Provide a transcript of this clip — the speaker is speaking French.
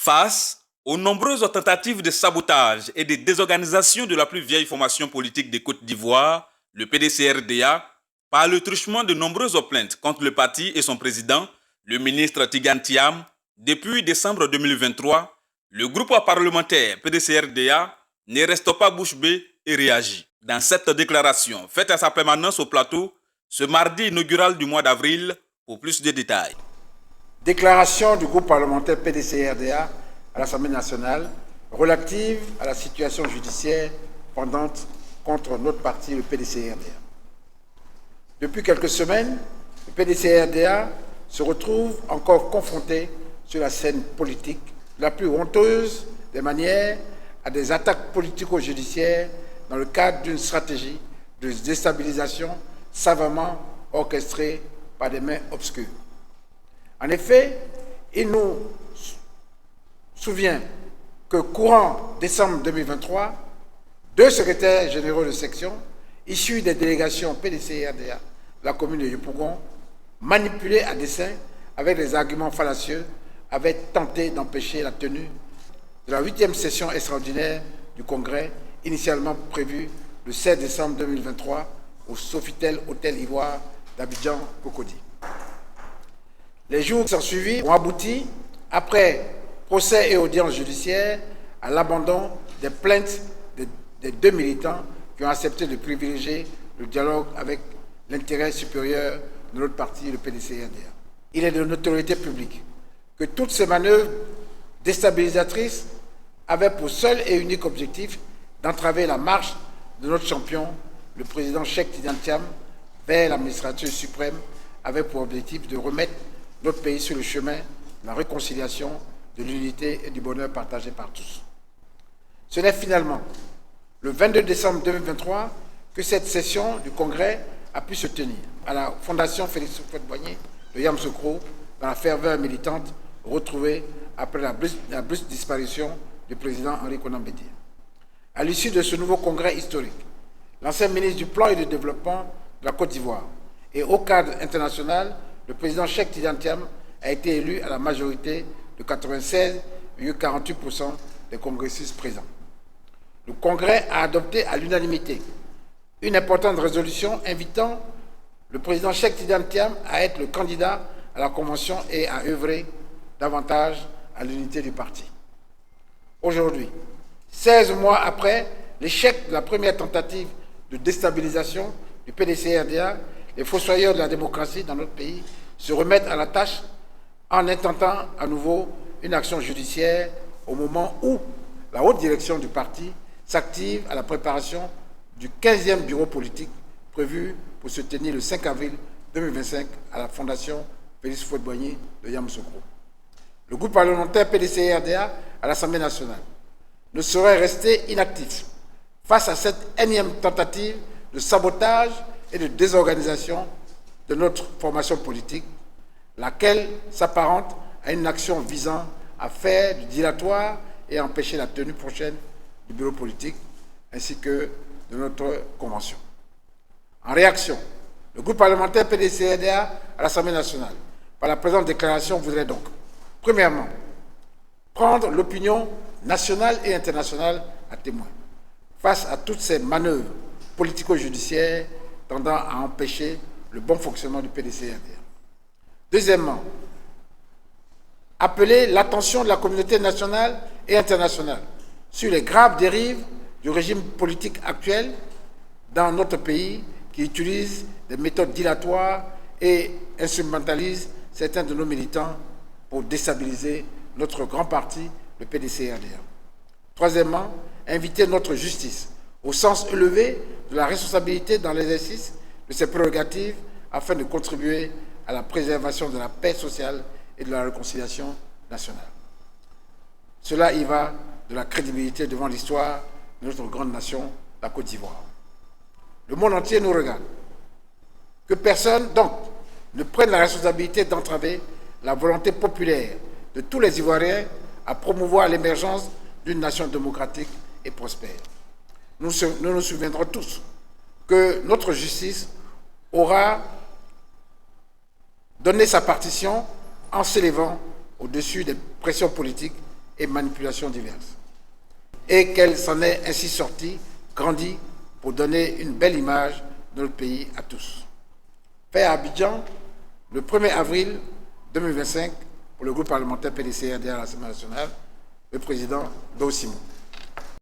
Face aux nombreuses tentatives de sabotage et de désorganisation de la plus vieille formation politique de Côte d'Ivoire, le PDCRDA, par le truchement de nombreuses plaintes contre le parti et son président, le ministre Tigane Thiam, depuis décembre 2023, le groupe parlementaire PDCRDA ne reste pas bouche bée et réagit. Dans cette déclaration faite à sa permanence au plateau, ce mardi inaugural du mois d'avril, pour plus de détails. Déclaration du groupe parlementaire PDCRDA à l'Assemblée nationale relative à la situation judiciaire pendante contre notre parti, le PDCRDA. Depuis quelques semaines, le PDCRDA se retrouve encore confronté sur la scène politique la plus honteuse des manières à des attaques politico-judiciaires dans le cadre d'une stratégie de déstabilisation savamment orchestrée par des mains obscures. En effet, il nous souvient que courant décembre 2023, deux secrétaires généraux de section, issus des délégations PDCRDA de la commune de Yopougon, manipulés à dessein avec des arguments fallacieux, avaient tenté d'empêcher la tenue de la 8e session extraordinaire du Congrès, initialement prévue le 16 décembre 2023 au Sofitel Hôtel Ivoire d'Abidjan-Cocody. Les jours qui ont suivi ont abouti, après procès et audience judiciaire, à l'abandon des plaintes des deux militants qui ont accepté de privilégier le dialogue avec l'intérêt supérieur de notre parti, le PDCRDA. Il est de notoriété publique que toutes ces manœuvres déstabilisatrices avaient pour seul et unique objectif d'entraver la marche de notre champion, le président Cheikh Tidiane Thiam, vers la magistrature suprême, avec pour objectif de remettre notre pays sur le chemin de la réconciliation, de l'unité et du bonheur partagé par tous. Ce n'est finalement le 22 décembre 2023 que cette session du Congrès a pu se tenir à la Fondation Félix Houphouët-Boigny de Yamoussoukro, dans la ferveur militante retrouvée après la brusque disparition du président Henri Konan Bédié. À l'issue de ce nouveau congrès historique, l'ancien ministre du Plan et du Développement de la Côte d'Ivoire et au cadre international, le président Cheikh Tidiane Thiam a été élu à la majorité de 96,48% des congressistes présents. Le Congrès a adopté à l'unanimité une importante résolution invitant le président Cheikh Tidiane Thiam à être le candidat à la Convention et à œuvrer davantage à l'unité du parti. Aujourd'hui, 16 mois après l'échec de la première tentative de déstabilisation du PDCRDA, les fossoyeurs de la démocratie dans notre pays se remettent à la tâche en intentant à nouveau une action judiciaire au moment où la haute direction du parti s'active à la préparation du 15e bureau politique prévu pour se tenir le 5 avril 2025 à la Fondation Félix Houphouët-Boigny de Yamoussoukro. Le groupe parlementaire PDCRDA à l'Assemblée nationale ne saurait rester inactif face à cette énième tentative de sabotage et de désorganisation de notre formation politique, laquelle s'apparente à une action visant à faire du dilatoire et à empêcher la tenue prochaine du bureau politique ainsi que de notre convention. En réaction, le groupe parlementaire PDCRDA à l'Assemblée nationale, par la présente déclaration, voudrait donc, premièrement, prendre l'opinion nationale et internationale à témoin face à toutes ces manœuvres politico-judiciaires tendant à empêcher le bon fonctionnement du PDCRDA. Deuxièmement, appeler l'attention de la communauté nationale et internationale sur les graves dérives du régime politique actuel dans notre pays qui utilise des méthodes dilatoires et instrumentalise certains de nos militants pour déstabiliser notre grand parti, le PDCRDA. Troisièmement, inviter notre justice au sens élevé de la responsabilité dans l'exercice de ses prérogatives afin de contribuer à la préservation de la paix sociale et de la réconciliation nationale. Cela y va de la crédibilité devant l'histoire de notre grande nation, la Côte d'Ivoire. Le monde entier nous regarde. Que personne, donc, ne prenne la responsabilité d'entraver la volonté populaire de tous les Ivoiriens à promouvoir l'émergence d'une nation démocratique et prospère. Nous nous souviendrons tous que notre justice aura donné sa partition en s'élevant au-dessus des pressions politiques et manipulations diverses. Et qu'elle s'en est ainsi sortie, grandie, pour donner une belle image de notre pays à tous. Fait à Abidjan, le 1er avril 2025, pour le groupe parlementaire PDC-RDA à l'Assemblée nationale, le président Do Simon.